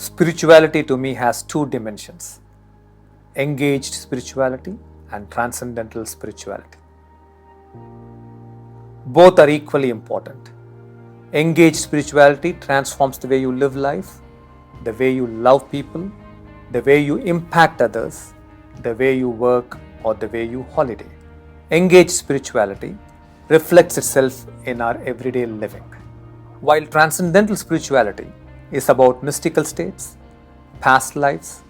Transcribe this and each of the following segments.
Spirituality to me has two dimensions: engaged spirituality and transcendental spirituality. Both are equally important. Engaged spirituality transforms the way you live life, the way you love people, the way you impact others, the way you work, or the way you holiday. Engaged spirituality reflects itself in our everyday living, while transcendental spirituality is about mystical states, past lives,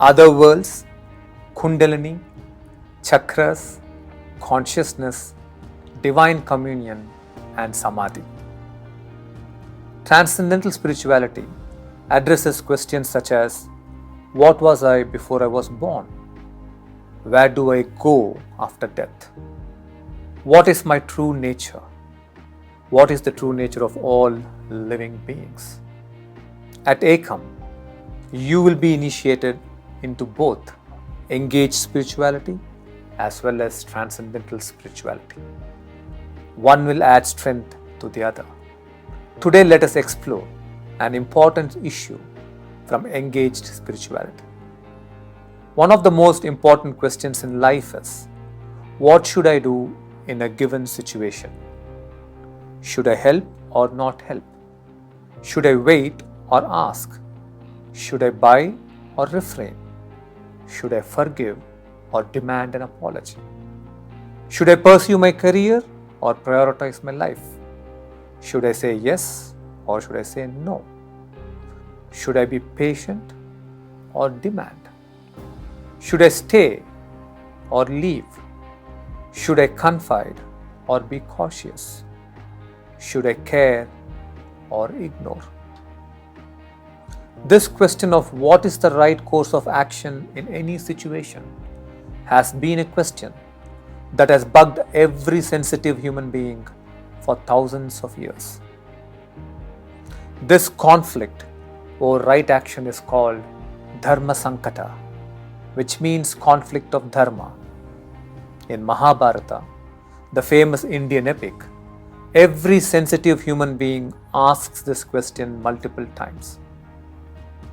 other worlds, kundalini, chakras, consciousness, divine communion, and samadhi. Transcendental spirituality addresses questions such as: what was I before I was born? Where do I go after death? What is my true nature? What is the true nature of all living beings? At ACOM, you will be initiated into both engaged spirituality as well as transcendental spirituality. One will add strength to the other. Today, let us explore an important issue from engaged spirituality. One of the most important questions in life is: what should I do in a given situation? Should I help or not help? Should I wait or ask? Should I buy or refrain? Should I forgive or demand an apology? Should I pursue my career or prioritize my life? Should I say yes or should I say no? Should I be patient or demand? Should I stay or leave? Should I confide or be cautious? Should I care or ignore? This question of what is the right course of action in any situation has been a question that has bugged every sensitive human being for thousands of years. This conflict over right action is called Dharma Sankata, which means conflict of dharma. In Mahabharata, the famous Indian epic, every sensitive human being asks this question multiple times.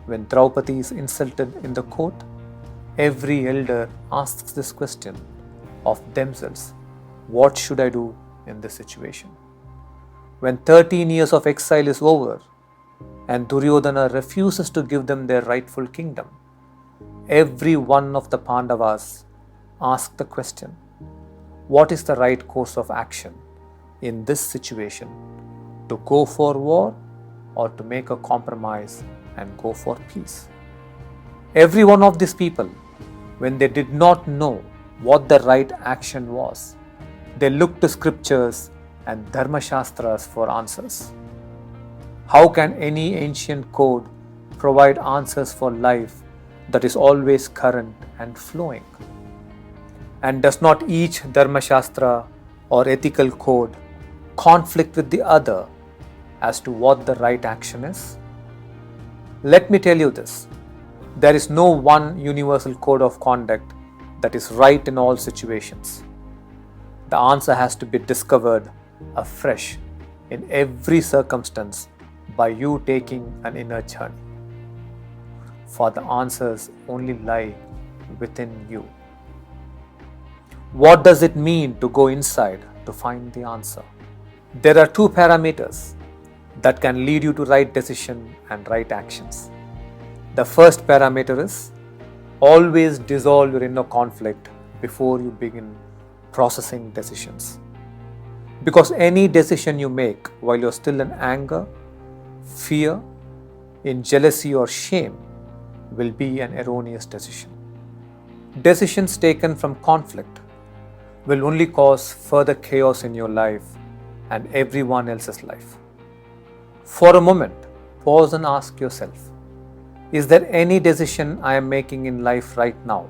When Draupadi is insulted in the court, every elder asks this question of themselves: what should I do in this situation? When 13 years of exile is over and Duryodhana refuses to give them their rightful kingdom, every one of the Pandavas ask the question: what is the right course of action in this situation? To go for war or to make a compromise and go for peace? Every one of these people, when they did not know what the right action was, they looked to scriptures and Dharma Shastras for answers. How can any ancient code provide answers for life that is always current and flowing? And does not each Dharma Shastra or ethical code conflict with the other as to what the right action is? Let me tell you this: there is no one universal code of conduct that is right in all situations. The answer has to be discovered afresh in every circumstance by you taking an inner journey. For the answers only lie within you. What does it mean to go inside to find the answer? There are two parameters that can lead you to right decision and right actions. The first parameter is: always dissolve your inner conflict before you begin processing decisions. Because any decision you make while you're still in anger, fear, in jealousy or shame will be an erroneous decision. Decisions taken from conflict will only cause further chaos in your life and everyone else's life. For a moment, pause and ask yourself: is there any decision I am making in life right now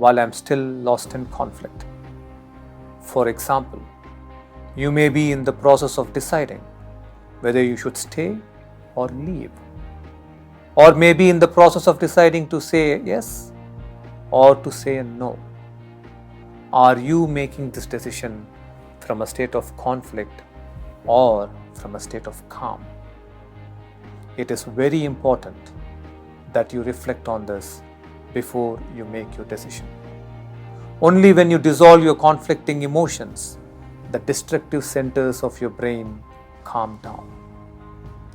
while I am still lost in conflict? For example, you may be in the process of deciding whether you should stay or leave, or maybe in the process of deciding to say yes or to say no. Are you making this decision from a state of conflict or from a state of calm? It is very important that you reflect on this before you make your decision. Only when you dissolve your conflicting emotions, the destructive centers of your brain calm down.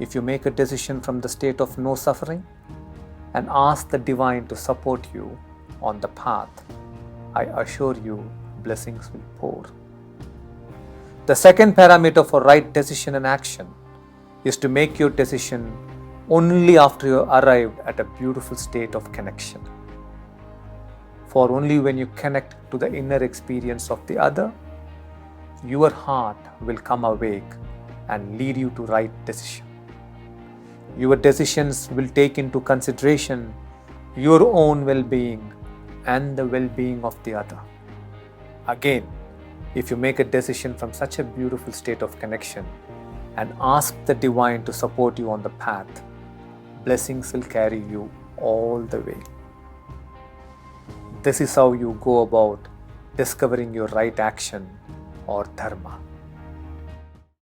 If you make a decision from the state of no suffering and ask the divine to support you on the path, I assure you blessings will pour. The second parameter for right decision and action is to make your decision only after you have arrived at a beautiful state of connection. For only when you connect to the inner experience of the other, your heart will come awake and lead you to right decision. Your decisions will take into consideration your own well-being and the well-being of the other. Again, if you make a decision from such a beautiful state of connection and ask the divine to support you on the path, blessings will carry you all the way. This is how you go about discovering your right action or dharma.